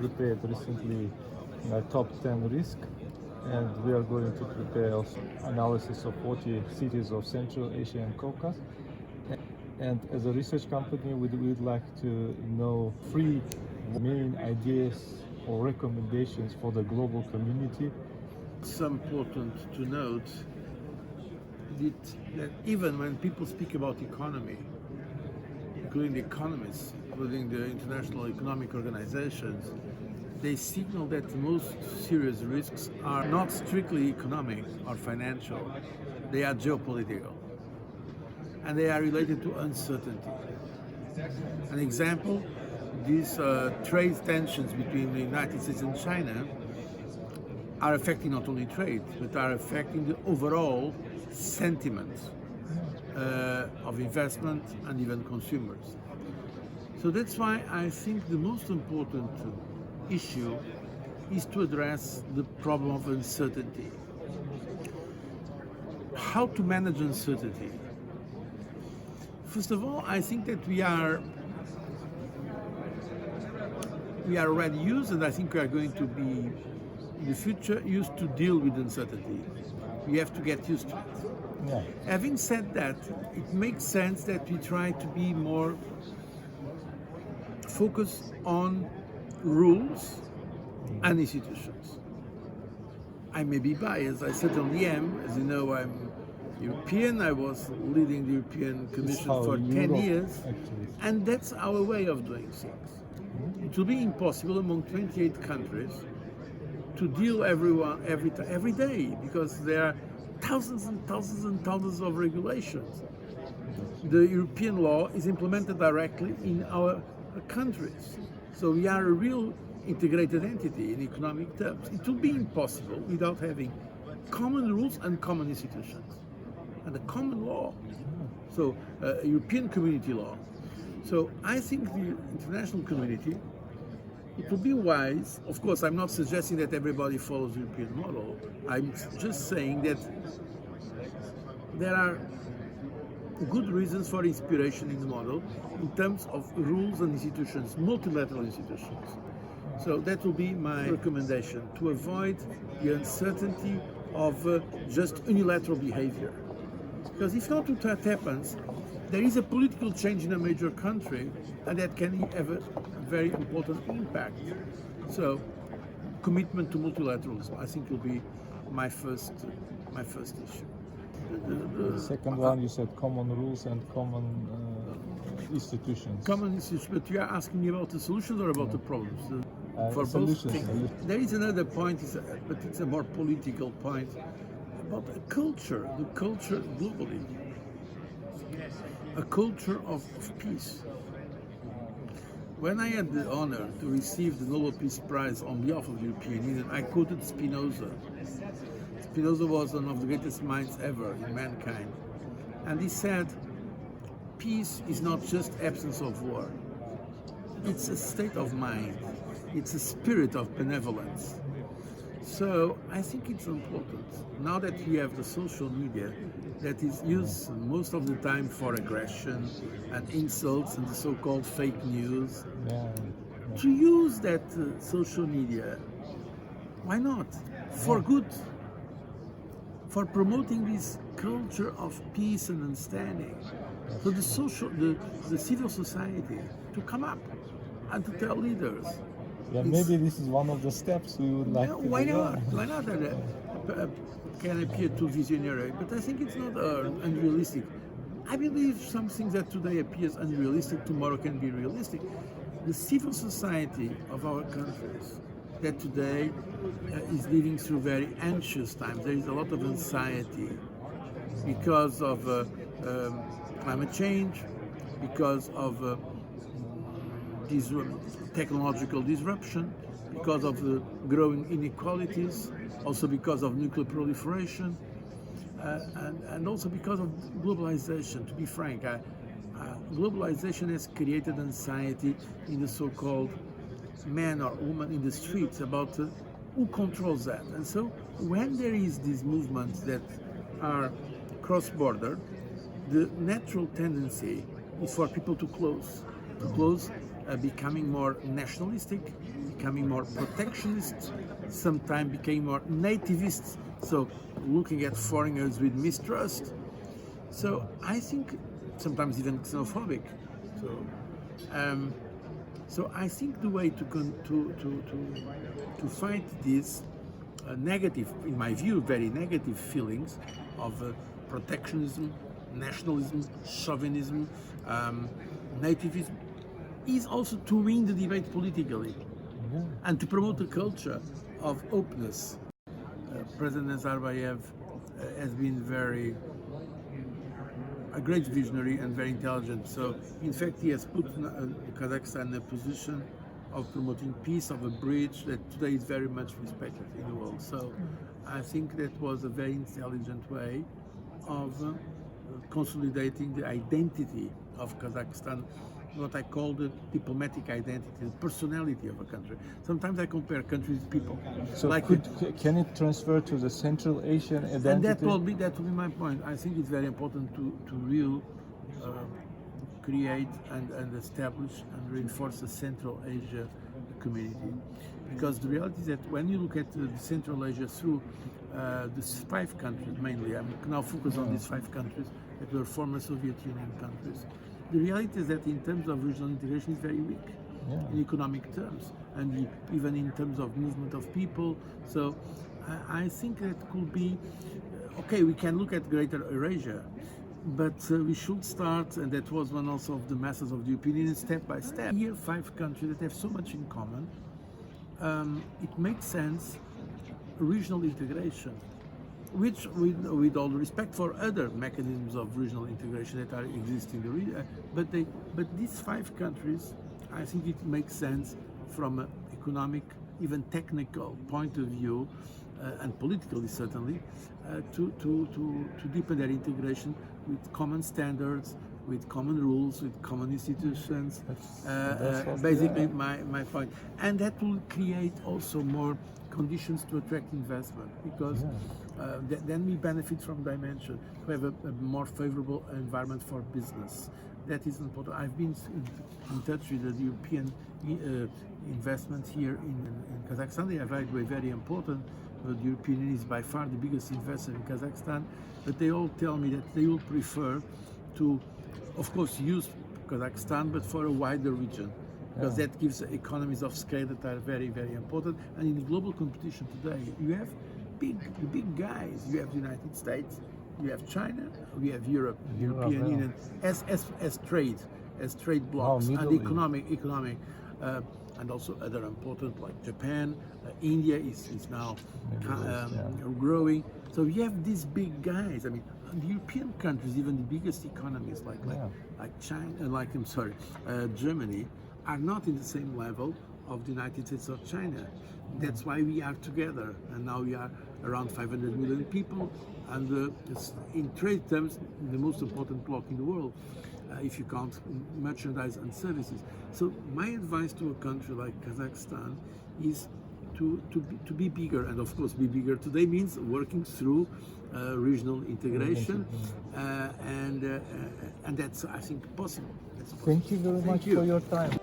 prepared recently top 10 risk, and we are going to prepare also analysis of 40 cities of Central Asia and Caucasus. And as a research company, we'd like to know three main ideas or recommendations for the global community. It's important to note that even when people speak about economy, including the economists, including the international economic organizations, they signal that the most serious risks are not strictly economic or financial, they are geopolitical, and they are related to uncertainty. An example, these trade tensions between the United States and China are affecting not only trade, but are affecting the overall sentiment of investment and even consumers. So that's why I think the most important issue is to address the problem of uncertainty. How to manage uncertainty? First of all, I think that we are already used, and I think we are going to be in the future used to deal with uncertainty. We have to get used to it. Yeah. Having said that, it makes sense that we try to be more focused on rules and institutions. I may be biased, I certainly am. As you know, I'm European. I was leading the European Commission for 10 years, actually. and that's our way of doing things. It will be impossible among 28 countries to deal every day, because there are thousands and thousands and thousands of regulations. The European law is implemented directly in our countries. So we are a real integrated entity in economic terms. It will be impossible without having common rules and common institutions and a common law. So European community law. So I think the international community, it would be wise. Of course, I'm not suggesting that everybody follows the European model. I'm just saying that there are good reasons for inspiration in the model in terms of rules and institutions, multilateral institutions. So that will be my recommendation, to avoid the uncertainty of just unilateral behavior. Because if not what happens, there is a political change in a major country, and that can have a very important impact. So, commitment to multilateralism, I think, will be my first issue. The second one, you said common rules and common institutions. Common institutions, but you are asking me about the solutions or about the problems? For solutions. both. There is another point, but it's a more political point, about the culture globally. A culture of peace. When I had the honor to receive the Nobel Peace Prize on behalf of the European Union, I quoted Spinoza. Spinoza was one of the greatest minds ever in mankind. And he said, peace is not just absence of war. It's a state of mind. It's a spirit of benevolence. So I think it's important, now that we have the social media that is used most of the time for aggression and insults and the so-called fake news, to use that social media, why not? For good, for promoting this culture of peace and understanding. So the civil society to come up and to tell leaders. Yeah, maybe this is one of the steps we would like to do. Why not? Why not? Can appear too visionary, but I think it's not unrealistic. I believe some things that today appears unrealistic, tomorrow can be realistic. The civil society of our countries that today is living through very anxious times. There is a lot of anxiety because of climate change, because of technological disruption, because of the growing inequalities, also because of nuclear proliferation, and also because of globalization. To be frank, globalization has created anxiety in the so-called man or woman in the streets about who controls that. And so when there is these movements that are cross-border, the natural tendency is for people to close, becoming more nationalistic, becoming more protectionist, sometimes became more nativist, so looking at foreigners with mistrust. So I think sometimes even xenophobic. So I think the way to fight these negative, in my view, very negative feelings of protectionism, nationalism, chauvinism, nativism, is also to win the debate politically and to promote a culture of openness. President Nazarbayev has been a great visionary and very intelligent. So, in fact, he has put Kazakhstan in a position of promoting peace, of a bridge that today is very much respected in the world. So, I think that was a very intelligent way of consolidating the identity of Kazakhstan, what I call the diplomatic identity, the personality of a country. Sometimes I compare countries with people. So like can it transfer to the Central Asian identity? and that will be my point. I think it's very important to create and establish and reinforce the Central Asia community, because the reality is that when you look at the Central Asia through these 5 countries mainly, I'm now focused on these 5 countries that were former Soviet Union countries. The reality is that in terms of regional integration, it's very weak in economic terms and even in terms of movement of people. So I think that could be, okay, we can look at Greater Eurasia, but we should start, and that was one also of the messages of the European Union, step by step. Here, 5 countries that have so much in common, it makes sense, regional integration, which, with all respect for other mechanisms of regional integration that are existing in the region, but these 5 countries, I think it makes sense from an economic, even technical point of view, and politically certainly, to deepen their integration with common standards, with common rules, with common institutions. That's basically my point. And that will create also more conditions to attract investment, because then we benefit from dimension, to have a more favorable environment for business. That is important. I've been in touch with the European investment here in Kazakhstan. They are very important. The European Union is by far the biggest investor in Kazakhstan, but they all tell me that they will prefer to, of course, use Kazakhstan, but for a wider region, because that gives economies of scale that are very important. And in the global competition today, you have the big guys. You have the United States, you have China, we have Europe, European Union as trade blocks, and economic, and also other important like Japan, India is now growing. So you have these big guys. I mean, the European countries, even the biggest economies like China, Germany, are not in the same level of the United States or China. That's why we are together, and now we are around 500 million people, and in trade terms, the most important bloc in the world, if you count merchandise and services. So my advice to a country like Kazakhstan is to be bigger, and of course be bigger today means working through regional integration, and that's, I think, possible. Thank you very much for your time.